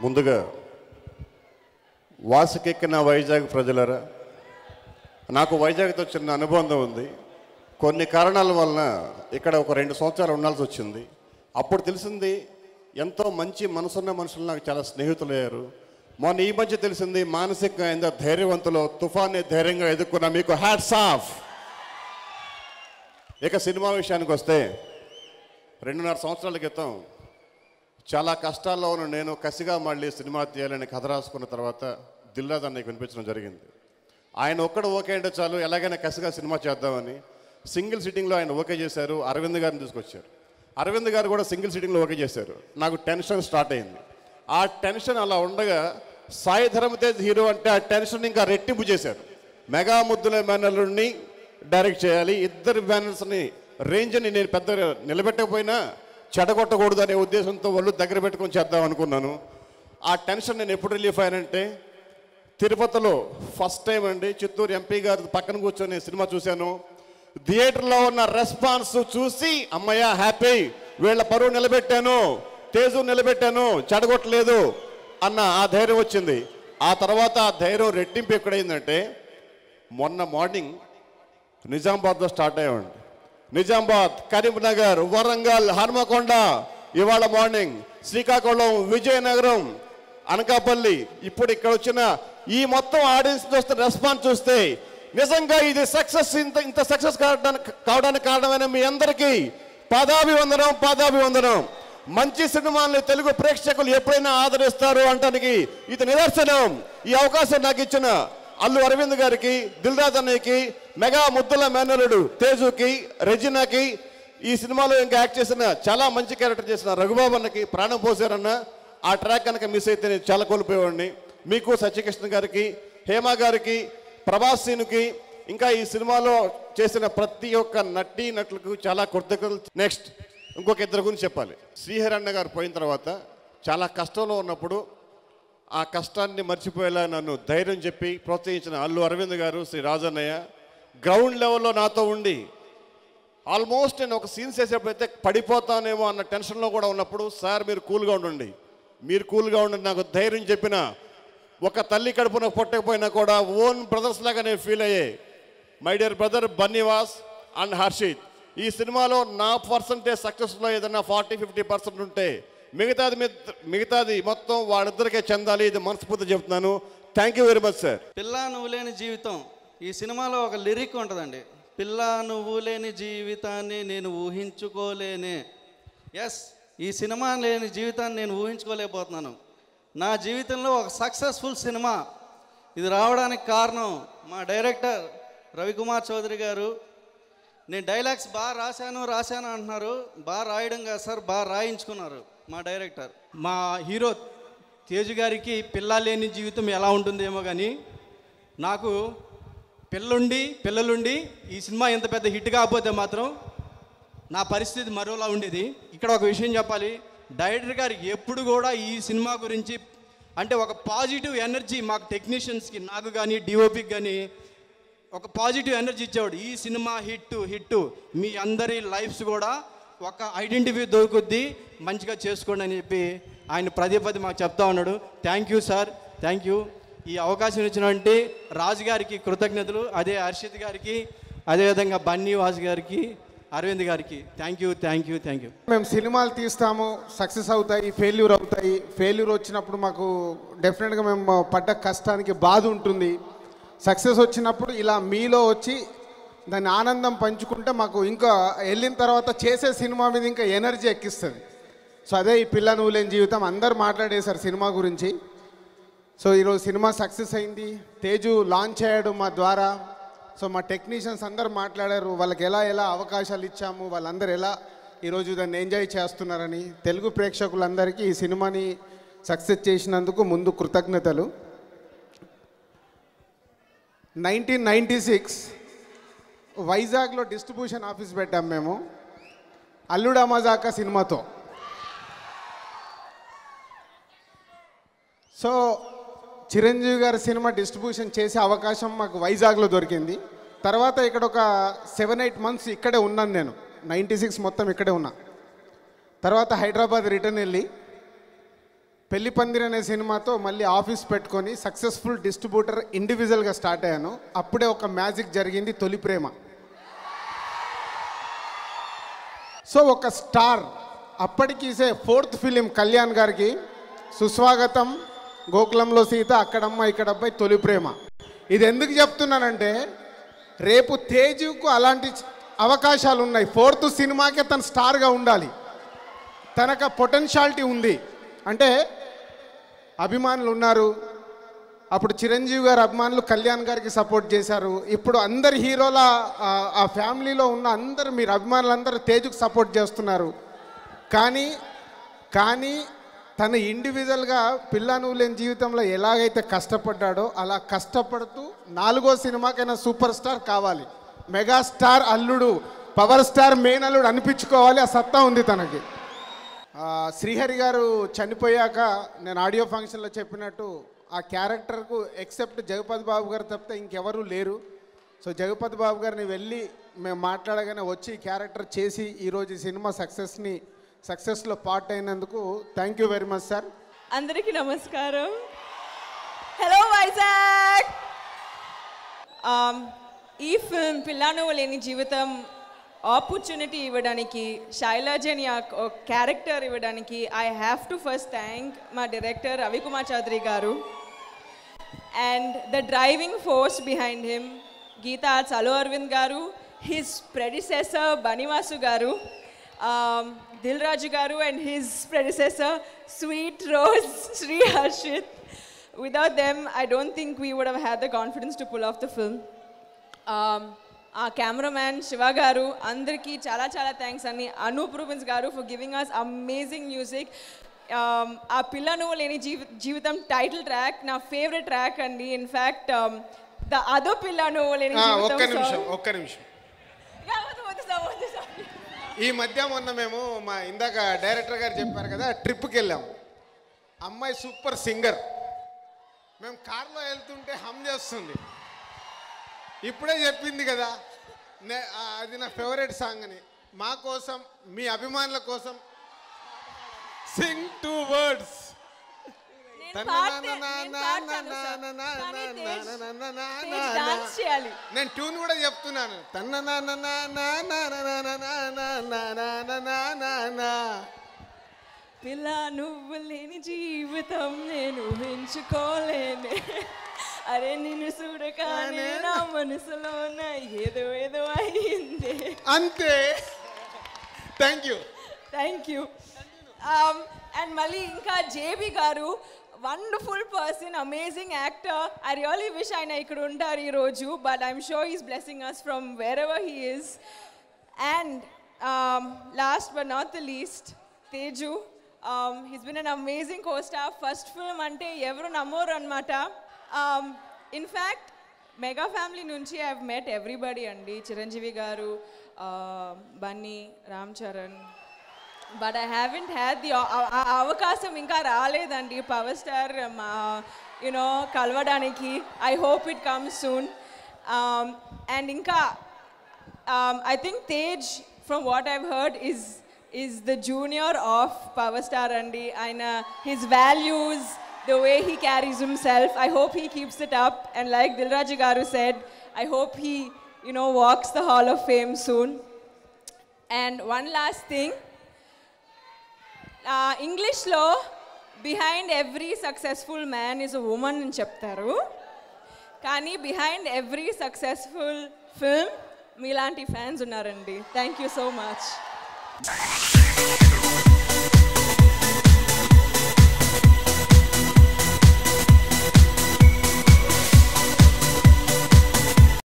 ముందుగా వాసుకెక్కిన వైజాగ్ ప్రజలరా, నాకు వైజాగ్తో చిన్న అనుబంధం ఉంది. కొన్ని కారణాల వలన ఇక్కడ ఒక 2 సంవత్సరాలు ఉండాల్సి వచ్చింది. అప్పుడు తెలిసింది ఎంతో మంచి మనసున్న మనుషులు నాకు చాలా స్నేహితులయ్యారు. మొన్న ఈ మధ్య తెలిసింది మానసికంగా ఎంత ధైర్యవంతులు, తుఫాన్ని ధైర్యంగా ఎదుర్కొన్న మీకు హ్యాట్స్ ఆఫ్. ఇక సినిమా విషయానికి వస్తే 2.5 సంవత్సరాల క్రితం చాలా కష్టాల్లో ఉన్న నేను కసిగా మళ్ళీ సినిమా తీయాలని కథ రాసుకున్న తర్వాత దిల్రాజు అన్నయ్యకి వినిపించడం జరిగింది. ఆయన ఒక్కడు ఓకే అంటే చాలు, ఎలాగైనా కసిగా సినిమా చేద్దామని సింగిల్ సిట్టింగ్లో ఆయన ఓకే చేశారు. అరవింద్ గారిని తీసుకొచ్చారు. అరవింద్ గారు కూడా సింగిల్ సిట్టింగ్లో ఓకే చేశారు. నాకు టెన్షన్ స్టార్ట్ అయింది. ఆ టెన్షన్ అలా ఉండగా సాయి ధరమ్తేజ్ హీరో అంటే ఆ టెన్షన్ ఇంకా రెట్టింపు చేశారు. మెగా ముద్దుల బ్యానర్ని డైరెక్ట్ చేయాలి. ఇద్దరు బ్యానర్స్ని రేంజ్ని నేను పెద్ద నిలబెట్టకపోయినా చెడగొట్టకూడదు అనే ఉద్దేశంతో వాళ్ళు దగ్గర పెట్టుకొని చేద్దాం అనుకున్నాను. ఆ టెన్షన్ నేను ఎప్పుడు రిలీఫ్ అయ్యానంటే తిరుపతిలో ఫస్ట్ టైం అండి, చిత్తూరు ఎంపీ గారు పక్కన కూర్చొని సినిమా చూశాను. థియేటర్లో ఉన్న రెస్పాన్స్ చూసి అమ్మయ్య హ్యాపీ, వీళ్ళ పరువు నిలబెట్టాను, తేజు నిలబెట్టాను, చెడగొట్టలేదు అన్న ఆ ధైర్యం వచ్చింది. ఆ తర్వాత ఆ ధైర్యం రెట్టింపు ఎక్కడైందంటే మొన్న మార్నింగ్ నిజామాబాద్లో స్టార్ట్ అయ్యామండి. నిజామాబాద్, కరీంనగర్, వరంగల్, హనుమకొండ, ఇవాళ మార్నింగ్ శ్రీకాకుళం, విజయనగరం, అనకాపల్లి, ఇప్పుడు ఇక్కడ వచ్చిన ఈ మొత్తం ఆడియన్స్ చూస్తున్న రెస్పాన్స్ చూస్తే నిజంగా ఇది సక్సెస్, ఇంత సక్సెస్ కావడానికి కారణమైన మీ అందరికీ పాదాభివందనం. మంచి సినిమాల్ని తెలుగు ప్రేక్షకులు ఎప్పుడైనా ఆదరిస్తారు అంటానికి ఇది నిదర్శనం. ఈ అవకాశం నాకు ఇచ్చిన అల్లు అరవింద్ గారికి, దిల్రాజు అన్నయ్యకి, మెగా ముద్దుల మేనలుడు తేజుకి, రెజినాకి, ఈ సినిమాలో ఇంకా యాక్ట్ చేసిన చాలా మంచి క్యారెక్టర్ చేసిన రఘుబాబు అన్నకి ప్రాణం పోసారన్న. ఆ ట్రాక్ కనుక మిస్ అయితే నేను చాలా కోల్పోయేవాడిని. మీకు సత్యకృష్ణ గారికి, హేమ గారికి, ప్రభాస్ సీనుకి, ఇంకా ఈ సినిమాలో చేసిన ప్రతి ఒక్క నటులకు చాలా కృతజ్ఞతలు. నెక్స్ట్ ఇంకొక ఇద్దరు గురించి చెప్పాలి. శ్రీహరి అన్న గారు పోయిన తర్వాత చాలా కష్టంలో ఉన్నప్పుడు ఆ కష్టాన్ని మర్చిపోయేలా నన్ను ధైర్యం చెప్పి ప్రోత్సహించిన అల్లు అరవింద్ గారు, శ్రీ రాజన్నయ్య గ్రౌండ్ లెవెల్లో నాతో ఉండి ఆల్మోస్ట్ నేను ఒక సీన్ చేసేప్పుడైతే పడిపోతానేమో అన్న టెన్షన్లో కూడా ఉన్నప్పుడు సార్ మీరు కూల్గా ఉండండి, నాకు ధైర్యం చెప్పిన ఒక తల్లి కడుపున పొట్టకపోయినా కూడా ఓన్ బ్రదర్స్ లాగా నేను ఫీల్ అయ్యే my dear brother Bunnyvas and Harshit. ఈ సినిమాలో నా పర్సంటేజ్ సక్సెస్లో ఏదైనా 40-50% ఉంటే మిగతాది మొత్తం వాళ్ళిద్దరికే చెందాలి. ఇది మనస్ఫూర్తి చెప్తున్నాను. Thank you very much sir. పిల్లా నువ్వు లేని జీవితం, ఈ సినిమాలో ఒక లిరిక్ ఉంటుందండి. పిల్లా నువ్వు లేని జీవితాన్ని నేను ఊహించుకోలేనే. ఎస్, ఈ సినిమా లేని జీవితాన్ని నేను ఊహించుకోలేకపోతున్నాను. నా జీవితంలో ఒక సక్సెస్ఫుల్ సినిమా ఇది రావడానికి కారణం మా డైరెక్టర్ రవికుమార్ చౌదరి గారు. నేను డైలాగ్స్ బాగా రాశాను అంటున్నారు. బాగా రాయడం కాదు సార్, బాగా రాయించుకున్నారు మా డైరెక్టర్. మా హీరో తేజు గారికి పిల్ల లేని జీవితం ఎలా ఉంటుందేమో కానీ నాకు పిల్లలుండి ఈ సినిమా ఎంత పెద్ద హిట్ కాకపోతే మాత్రం నా పరిస్థితి మరోలా ఉండేది. ఇక్కడ ఒక విషయం చెప్పాలి, డైరెక్టర్ గారు ఎప్పుడు కూడా ఈ సినిమా గురించి అంటే ఒక పాజిటివ్ ఎనర్జీ మాకు టెక్నీషియన్స్కి, నాకు కానీ డిఓపికి కానీ ఒక పాజిటివ్ ఎనర్జీ ఇచ్చేవాడు. ఈ సినిమా హిట్ మీ అందరి లైఫ్స్ కూడా ఒక ఐడెంటిఫై దొరుకుద్ది, మంచిగా చేసుకోండి అని చెప్పి ఆయన పదే మాకు చెప్తా ఉన్నాడు. Thank you sir, thank you. ఈ అవకాశం ఇచ్చినటువంటి రాజు గారికి కృతజ్ఞతలు, అదే హర్షిత్ గారికి, అదేవిధంగా బన్నీవాస్ గారికి, అరవింద్ గారికి థ్యాంక్ యూ. మేము సినిమాలు తీస్తాము, సక్సెస్ అవుతాయి, ఫెయిల్యూర్ వచ్చినప్పుడు మాకు డెఫినెట్గా మేము పడ్డ కష్టానికి బాధ ఉంటుంది. సక్సెస్ వచ్చినప్పుడు ఇలా మీలో వచ్చి దాన్ని ఆనందం పంచుకుంటే మాకు ఇంకా వెళ్ళిన తర్వాత చేసే సినిమా మీద ఇంకా ఎనర్జీ ఎక్కిస్తుంది. సో అదే ఈ పిల్ల నువ్వు లేని జీవితం. అందరు మాట్లాడేశారు సినిమా గురించి. సో ఈరోజు సినిమా సక్సెస్ అయింది, తేజు లాంచ్ అయ్యాడు మా ద్వారా. సో మా టెక్నీషియన్స్ అందరు మాట్లాడారు, వాళ్ళకి ఎలా అవకాశాలు ఇచ్చాము, వాళ్ళందరూ ఎలా ఈరోజు దాన్ని ఎంజాయ్ చేస్తున్నారని. తెలుగు ప్రేక్షకులందరికీ ఈ సినిమాని సక్సెస్ చేసినందుకు ముందు కృతజ్ఞతలు. 1996 వైజాగ్లో డిస్ట్రిబ్యూషన్ ఆఫీస్ పెట్టాం మేము అల్లుడా మజాకా సినిమాతో. సో చిరంజీవి గారి సినిమా డిస్ట్రిబ్యూషన్ చేసే అవకాశం మాకు వైజాగ్లో దొరికింది. తర్వాత ఇక్కడ ఒక 7-8 months ఇక్కడే ఉన్నాను నేను. 96 మొత్తం ఇక్కడే ఉన్నా. తర్వాత హైదరాబాద్ రిటర్న్ వెళ్ళి పెళ్లి పందిరి అనే సినిమాతో మళ్ళీ ఆఫీస్ పెట్టుకొని సక్సెస్ఫుల్ డిస్ట్రిబ్యూటర్ ఇండివిజువల్గా స్టార్ట్ అయ్యాను. అప్పుడే ఒక మ్యాజిక్ జరిగింది, తొలి ప్రేమ. సో ఒక స్టార్, అప్పటికి 4th ఫిలిం కళ్యాణ్ గారికి సుస్వాగతం, గోకులంలో సీత, అక్కడమ్మ ఇక్కడబ్బాయి, తొలి ప్రేమ. ఇది ఎందుకు చెప్తున్నానంటే రేపు తేజుకు అలాంటి అవకాశాలు ఉన్నాయి. 4th సినిమాకే తను స్టార్గా ఉండాలి. తనకు పొటెన్షియాలిటీ ఉంది. అంటే అభిమానులు ఉన్నారు. అప్పుడు చిరంజీవి గారి అభిమానులు కళ్యాణ్ గారికి సపోర్ట్ చేశారు. ఇప్పుడు అందరు హీరోల ఆ ఫ్యామిలీలో ఉన్న అందరు మీరు అభిమానులందరూ తేజుకు సపోర్ట్ చేస్తున్నారు. కానీ తను ఇండివిజువల్గా పిల్ల నువ్వు లేని జీవితంలో ఎలాగైతే కష్టపడ్డాడో అలా కష్టపడుతూ 4వ సినిమాకైనా సూపర్ స్టార్ కావాలి. మెగాస్టార్ అల్లుడు, పవర్ స్టార్ మెయిన్ అల్లుడు అనిపించుకోవాలి. ఆ సత్తా ఉంది తనకి. శ్రీహరి గారు చనిపోయాక నేను ఆడియో ఫంక్షన్లో చెప్పినట్టు ఆ క్యారెక్టర్కు ఎక్సెప్ట్ జగపతి బాబు గారు తప్పితే ఇంకెవరూ లేరు. సో జగపతి బాబు గారిని వెళ్ళి మేము మాట్లాడగానే వచ్చి క్యారెక్టర్ చేసి ఈరోజు ఈ సినిమా సక్సెస్లో పార్ట్ అయినందుకు thank you very much sir. అందరికీ నమస్కారం. హలో వైజాగ్. ఈ ఫిల్మ్ పిల్ల నువ్వు లేని జీవితం ఆపర్చునిటీ ఇవ్వడానికి, శైలజని క్యారెక్టర్ ఇవ్వడానికి I have to first thank మా director Ravikumar Chowdary garu and the driving force behind him Geetha Allu Aravind garu, his predecessor Bunnyvasu garu, Dil Raju garu and his predecessor sweet rose Shri Harshit. Without them, I don't think we would have had the confidence to pull off the film. ఆ cameraman Shiva garu, అందరికీ చాలా చాలా thanks అండి. Anup Rubens garu for giving us amazing music. ఆ Pilla Nuvvu Leni Jeevitham title track నా favourite track అండి. In fact the అదో పిల్ల నువ్వు లేని ఒక్క నిమిషం. ఈ మధ్య మొన్న మేము ఇందాక డైరెక్టర్ గారు చెప్పారు కదా, ట్రిప్కి వెళ్ళాం. అమ్మాయి సూపర్ సింగర్. మేము కార్లో వెళ్తుంటే హమ్ చేస్తుంది. ఇప్పుడే చెప్పింది కదా అది నా ఫేవరెట్ సాంగ్ అని. మా కోసం, మీ అభిమానుల కోసం సింగ్ 2 words. నేను ట్యూన్ కూడా చెప్తున్నాను. పిల్ల నువ్వు లేని జీవితం నేను ఊహించుకోలేనే, అరే నిన్ను చూడగానే నా మనసులోన ఏదో ఏదో అయింది. అంతే. Thank you. అండ్ మళ్ళీ ఇంకా JB garu, wonderful person, amazing actor. I really wish ఆయన ఇక్కడ ఉంటారు ఈరోజు, but I'm sure he's blessing us from wherever he is. And last but not the least, Teju. He's been an amazing co-star. First film ante evaru namoru anamata. In fact, Mega Family nunchi I have met everybody andi. Chiranjeevi garu, Bunny, Ram Charan. But I haven't had the avakasam inka raledandi Power Star kalvadaniki. I hope it comes soon. And inka I think Tej, from what I've heard, is the junior of Power Star andi. His values, the way he carries himself, I hope he keeps it up. And like Dilraj garu said, I hope he walks the Hall of Fame soon. And one last thing, English lo behind every successful man is a woman అని చెప్తారు. కానీ behind every successful film మీలాంటి fans ఉన్నారండి. Thank you so much.